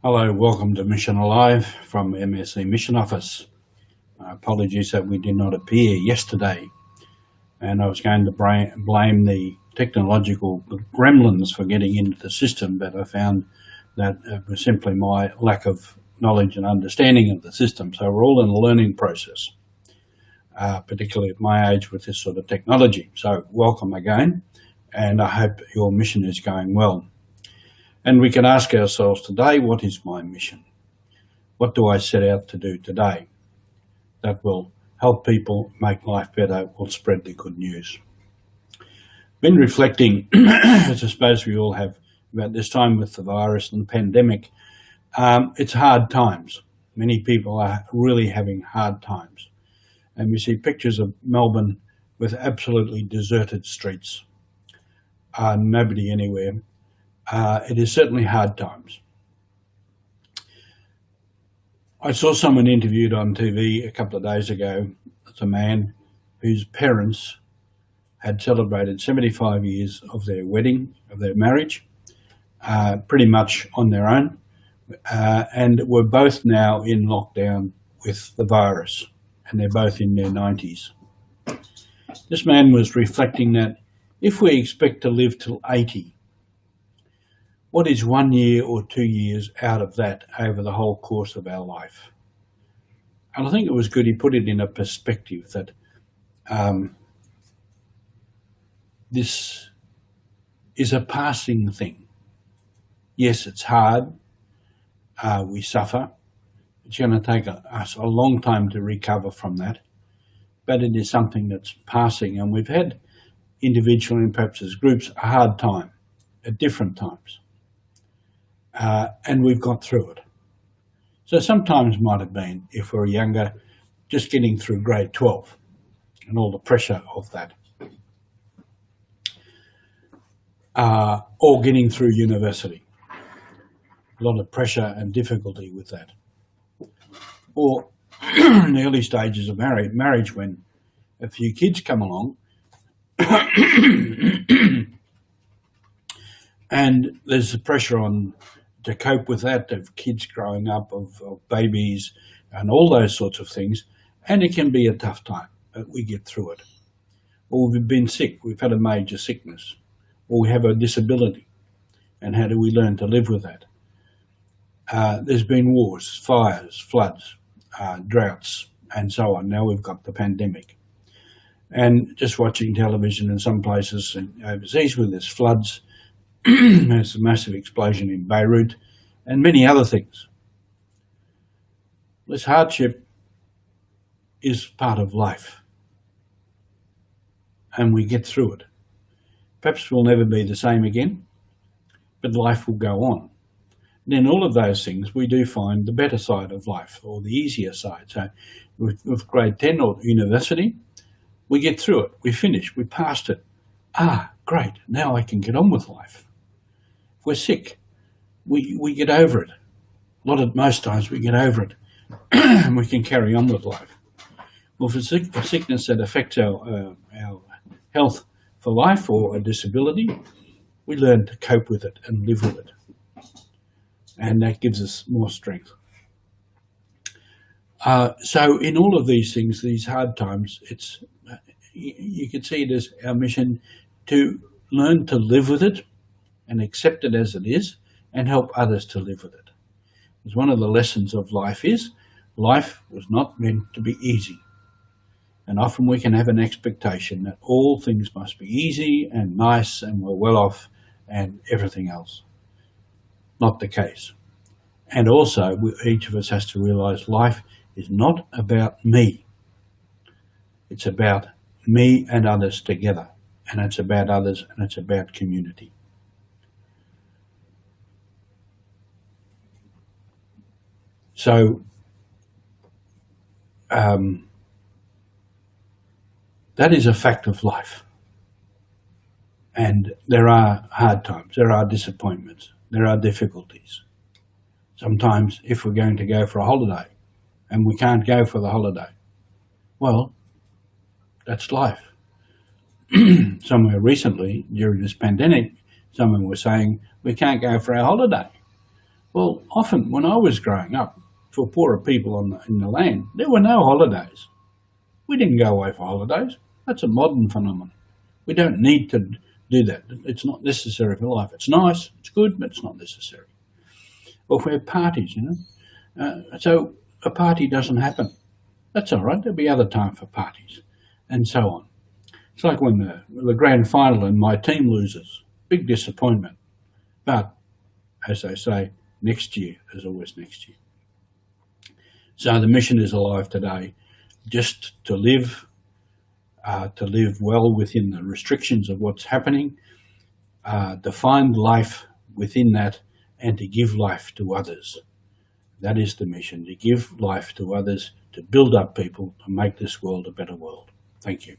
Hello, welcome to Mission Alive from MSC Mission Office. Apologies that we did not appear yesterday, and I was going to blame the technological gremlins for getting into the system, but I found that it was simply my lack of knowledge and understanding of the system. So we're all in a learning process, particularly at my age with this sort of technology. So welcome again, and I hope your mission is going well. And we can ask ourselves today, what is my mission? What do I set out to do today that will help people make life better, will spread the good news? Been reflecting, as I suppose we all have, about this time with the virus and the pandemic. It's hard times. Many people are really having hard times. And we see pictures of Melbourne with absolutely deserted streets. Nobody anywhere. It is certainly hard times. I saw someone interviewed on TV a couple of days ago. It's a man whose parents had celebrated 75 years of their wedding, of their marriage, pretty much on their own, and were both now in lockdown with the virus, and they're both in their 90s. This man was reflecting that if we expect to live till 80, what is 1 year or 2 years out of that over the whole course of our life? And I think it was good he put it in a perspective that this is a passing thing. Yes, it's hard. We suffer. It's going to take us a long time to recover from that. But it is something that's passing. And we've had individually and perhaps as groups a hard time at different times. And we've got through it. So sometimes might have been, if we were younger, just getting through grade 12 and all the pressure of that. Or getting through university. A lot of pressure and difficulty with that. Or in the early stages of marriage when a few kids come along and there's the pressure on to cope with that, of kids growing up, of babies, and all those sorts of things. And it can be a tough time, but we get through it. Or we've been sick, we've had a major sickness, or we have a disability. And how do we learn to live with that? There's been wars, fires, floods, droughts, and so on. Now we've got the pandemic. And just watching television in some places overseas where there's floods, there's a massive explosion in Beirut, and many other things. This hardship is part of life, and we get through it. Perhaps we'll never be the same again, but life will go on. And in all of those things, we do find the better side of life, or the easier side. So with grade 10 or university, we get through it, we finish, we passed it. Great, now I can get on with life. If we're sick, we get over it. Most times we get over it and we can carry on with life. Well, for a sickness that affects our health for life or a disability, we learn to cope with it and live with it. And that gives us more strength. So in all of these things, these hard times, you could see it as our mission to learn to live with it and accept it as it is, and help others to live with it. Because one of the lessons of life is, life was not meant to be easy. And often we can have an expectation that all things must be easy and nice and we're well off and everything else. Not the case. And also, each of us has to realise life is not about me. It's about me and others together. And it's about others and it's about community. So that is a fact of life. And there are hard times, there are disappointments, there are difficulties. Sometimes if we're going to go for a holiday and we can't go for the holiday, well, that's life. Somewhere recently, during this pandemic, someone was saying, we can't go for our holiday. Well, often when I was growing up, for poorer people in the land, there were no holidays. We didn't go away for holidays. That's a modern phenomenon. We don't need to do that. It's not necessary for life. It's nice, it's good, but it's not necessary. Or we have parties, so a party doesn't happen. That's all right. There'll be other time for parties, and so on. It's like when the grand final and my team loses. Big disappointment. But, as they say, next year, there's always next year. So the mission is alive today, just to live well within the restrictions of what's happening, to find life within that, and to give life to others. That is the mission, to give life to others, to build up people, to make this world a better world. Thank you.